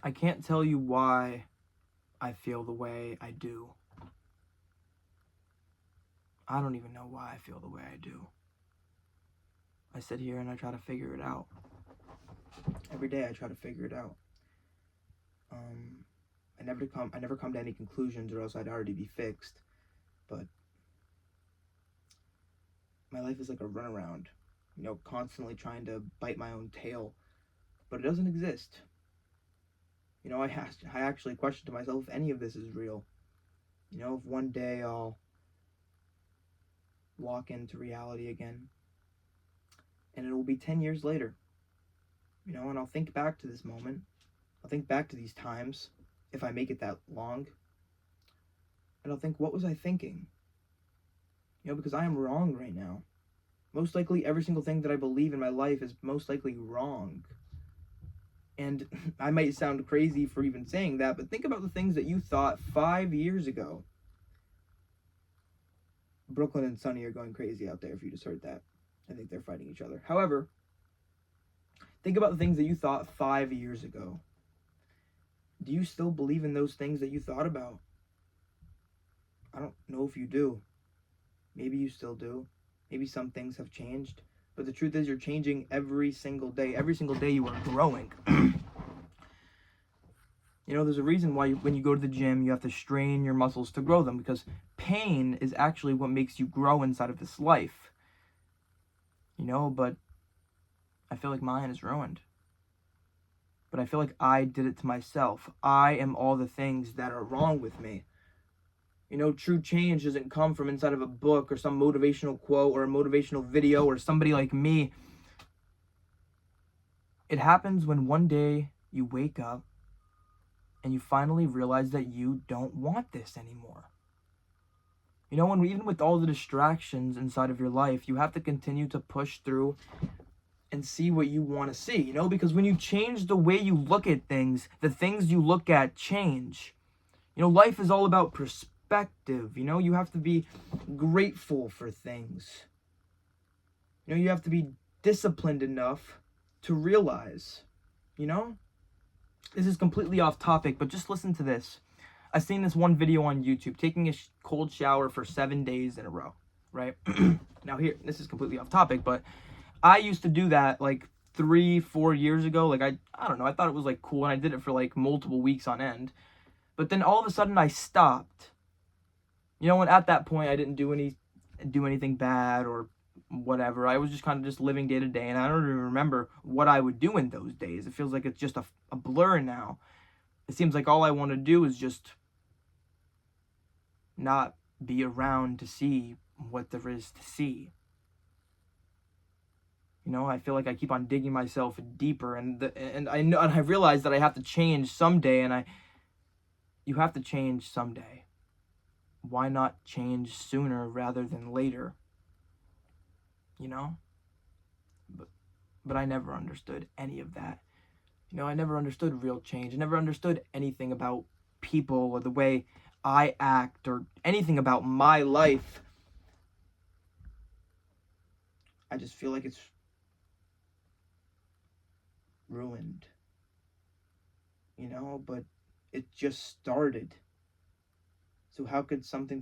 I can't tell you why I feel the way I do. I don't even know why I feel the way I do. I sit here and I try to figure it out. Every day I try to figure it out. I never come to any conclusions, or else I'd already be fixed. But my life is like a runaround, constantly trying to bite my own tail, but it doesn't exist. I actually question to myself if any of this is real. If one day I'll walk into reality again, and it will be 10 years later, and I'll think back to this moment. I'll think back to these times, if I make it that long, and I'll think, what was I thinking? Because I am wrong right now. Most likely every single thing that I believe in my life is most likely wrong. And I might sound crazy for even saying that, but think about the things that you thought 5 years ago. Brooklyn and Sunny are going crazy out there, if you just heard that. I think they're fighting each other. However, think about the things that you thought 5 years ago. Do you still believe in those things that you thought about? I don't know if you do. Maybe you still do. Maybe some things have changed. But the truth is, you're changing every single day. Every single day you are growing. There's a reason why when you go to the gym, you have to strain your muscles to grow them. Because pain is actually what makes you grow inside of this life. But I feel like mine is ruined. But I feel like I did it to myself. I am all the things that are wrong with me. True change doesn't come from inside of a book or some motivational quote or a motivational video or somebody like me. It happens when one day you wake up and you finally realize that you don't want this anymore. And even with all the distractions inside of your life, you have to continue to push through and see what you want to see, because when you change the way you look at things, the things you look at change. Life is all about perspective. You have to be grateful for things. You have to be disciplined enough to realize, this is completely off topic, but just listen to this. I seen this one video on YouTube, taking a cold shower for 7 days in a row, right? Now here, this is completely off topic, but I used to do that like 3-4 years ago. Like I don't know, I thought it was like cool, and I did it for like multiple weeks on end. But then all of a sudden I stopped. And at that point I didn't do anything bad or whatever. I was just kind of just living day to day, and I don't even remember what I would do in those days. It feels like it's just a blur now. It seems like all I want to do is just not be around to see what there is to see. I feel like I keep on digging myself deeper, and I realize that I have to change someday, and you have to change someday. Why not change sooner rather than later? But I never understood any of that. I never understood real change. I never understood anything about people or the way I act or anything about my life. I just feel like it's ruined. But it just started. So how could something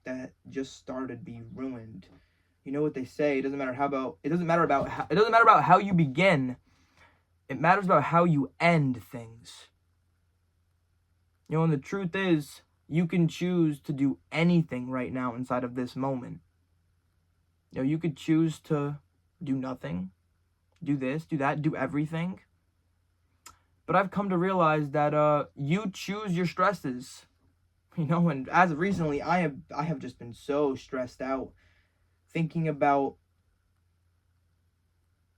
that just started be ruined? You know what they say, it doesn't matter about how you begin. It matters about how you end things. And the truth is, you can choose to do anything right now inside of this moment. You could choose to do nothing, do this, do that, do everything. But I've come to realize that you choose your stresses. And as of recently, I have just been so stressed out thinking about,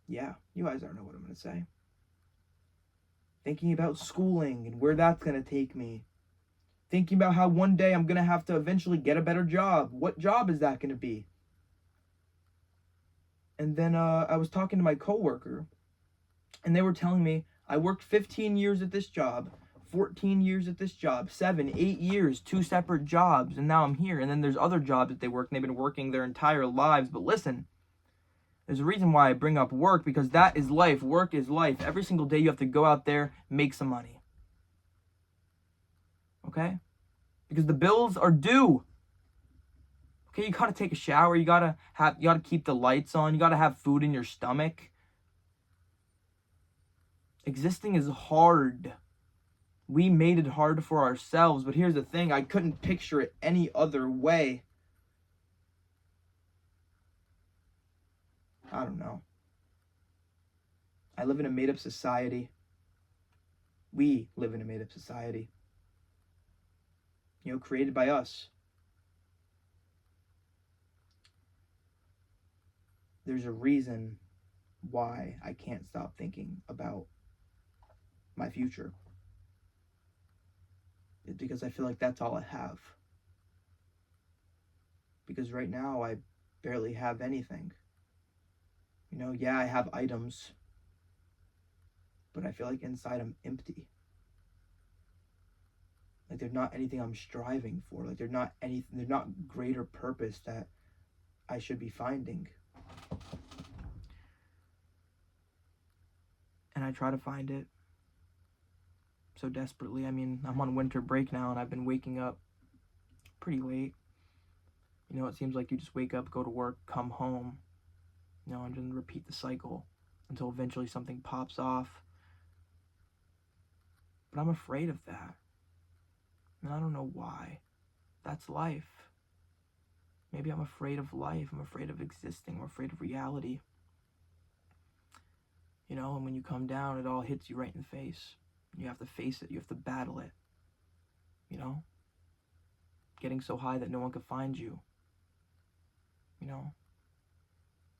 you guys already know what I'm going to say. Thinking about schooling and where that's going to take me. Thinking about how one day I'm going to have to eventually get a better job. What job is that going to be? And then I was talking to my coworker, and they were telling me, I worked 15 years at this job. 14 years at this job, 7, 8 years, 2 separate jobs, and now I'm here. And then there's other jobs that they work, and they've been working their entire lives. But listen, there's a reason why I bring up work, because that is life. Work is life. Every single day you have to go out there, make some money. okay? Because the bills are due. Okay, you gotta take a shower, you gotta keep the lights on, you gotta have food in your stomach. Existing is hard. We made it hard for ourselves, but here's the thing, I couldn't picture it any other way. I don't know. I live in a made-up society. We live in a made-up society. Created by us. There's a reason why I can't stop thinking about my future. It's because I feel like that's all I have. Because right now I barely have anything. Yeah, I have items, but I feel like inside I'm empty. Like there's not anything I'm striving for. Like there's not greater purpose that I should be finding. And I try to find it so desperately. I mean, I'm on winter break now and I've been waking up pretty late. It seems like you just wake up, go to work, come home, and then repeat the cycle until eventually something pops off. But I'm afraid of that. And I don't know why. That's life. Maybe I'm afraid of life. I'm afraid of existing. I'm afraid of reality. And when you come down, it all hits you right in the face. You have to face it. You have to battle it. Getting so high that no one can find you.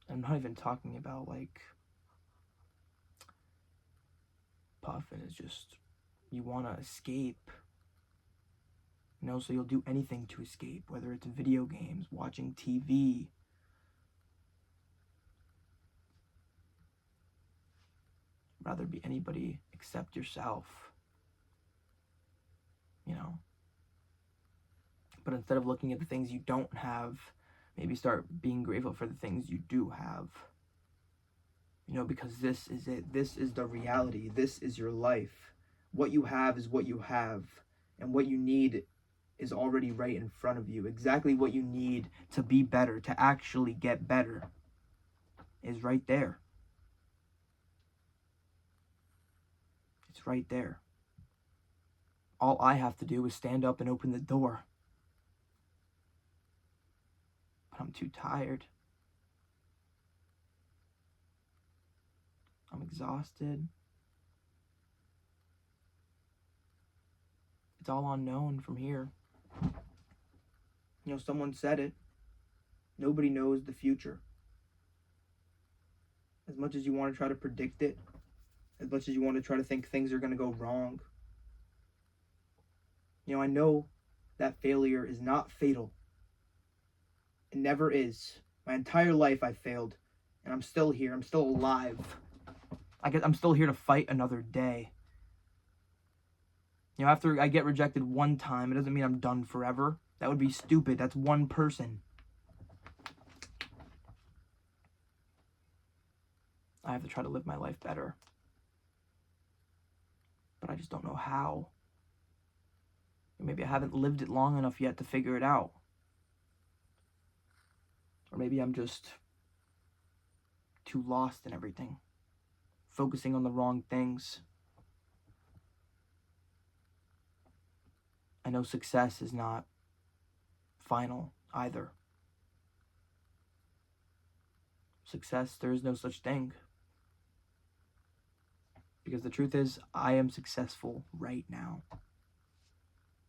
I'm not even talking about like puffing. It's just you want to escape. So you'll do anything to escape, whether it's video games, watching TV. Rather be anybody except yourself. But instead of looking at the things you don't have, maybe start being grateful for the things you do have. Because this is it. This is the reality. This is your life. What you have is what you have. And what you need is already right in front of you. Exactly what you need to be better, to actually get better, is right there. It's right there. All I have to do is stand up and open the door. But I'm too tired. I'm exhausted. It's all unknown from here. Someone said it. Nobody knows the future. As much as you want to try to predict it, as much as you want to try to think things are going to go wrong, I know that failure is not fatal. It never is. My entire life I failed, and I'm still here. I'm still alive. I'm still here to fight another day. After I get rejected one time, it doesn't mean I'm done forever. That would be stupid. That's one person. I have to try to live my life better. But I just don't know how. Or maybe I haven't lived it long enough yet to figure it out. Or maybe I'm just too lost in everything, focusing on the wrong things. I know success is not final either. Success, there is no such thing. Because the truth is, I am successful right now.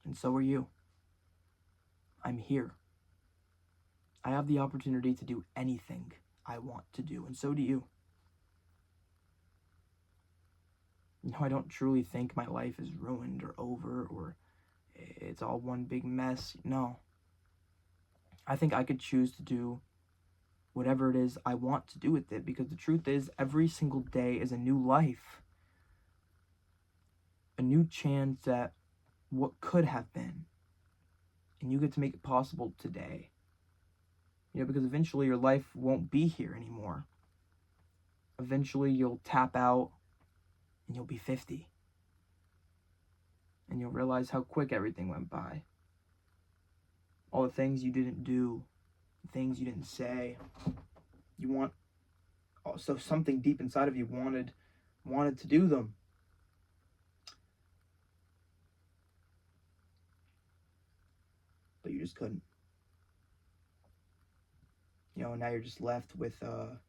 And so are you. I'm here. I have the opportunity to do anything I want to do, and so do you. I don't truly think my life is ruined or over or it's all one big mess. No. I think I could choose to do whatever it is I want to do with it, because the truth is, every single day is a new life. A new chance at what could have been. And you get to make it possible today. Because eventually your life won't be here anymore. Eventually you'll tap out and you'll be 50. And and you'll realize how quick everything went by. All the things you didn't do, the things you didn't say. You want, also something deep inside of you wanted to do them. But you just couldn't. And now you're just left with a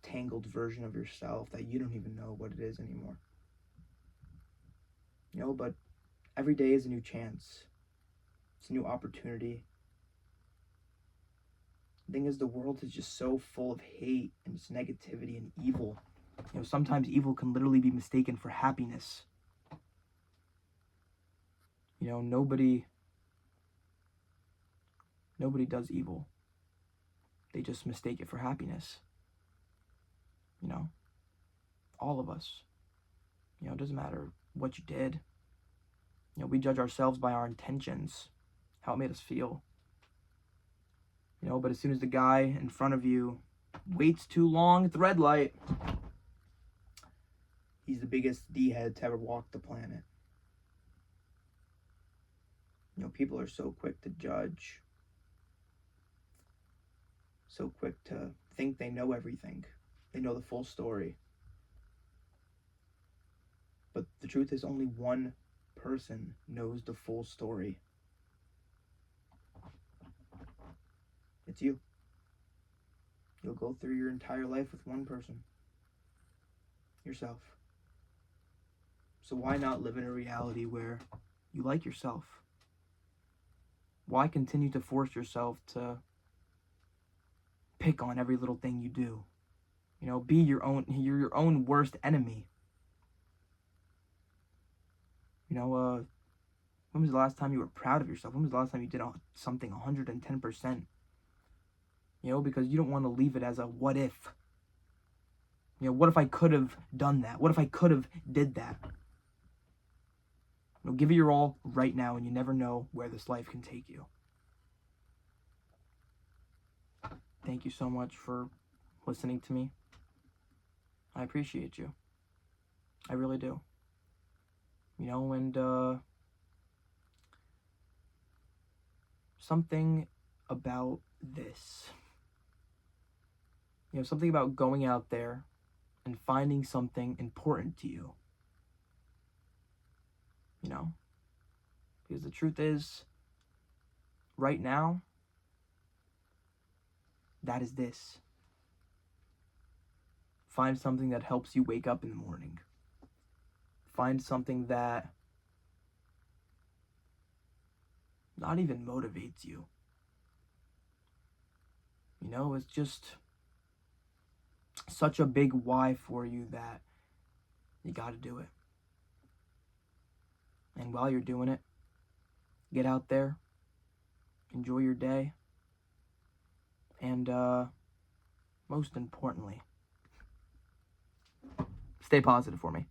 tangled version of yourself that you don't even know what it is anymore. But every day is a new chance. It's a new opportunity. The thing is, the world is just so full of hate and just negativity and evil. Sometimes evil can literally be mistaken for happiness. Nobody does evil. They just mistake it for happiness. All of us. It doesn't matter what you did. We judge ourselves by our intentions, how it made us feel. But as soon as the guy in front of you waits too long at the red light, he's the biggest D-head to ever walk the planet. People are so quick to judge, so quick to think they know everything. They know the full story. But the truth is, only one person knows the full story. It's you. You'll go through your entire life with one person. Yourself. So why not live in a reality where you like yourself? Why continue to force yourself to pick on every little thing you do? Be your own worst enemy. When was the last time you were proud of yourself? When was the last time you did something 110%? Because you don't want to leave it as a what if. What if I could have done that? What if I could have did that? Give it your all right now, and you never know where this life can take you. Thank you so much for listening to me. I appreciate you. I really do. And something about this. Something about going out there and finding something important to you. Because the truth is, right now, that is this. Find something that helps you wake up in the morning. Find something that not even motivates you. It's just such a big why for you that you got to do it. And while you're doing it, get out there, enjoy your day, and most importantly, stay positive for me.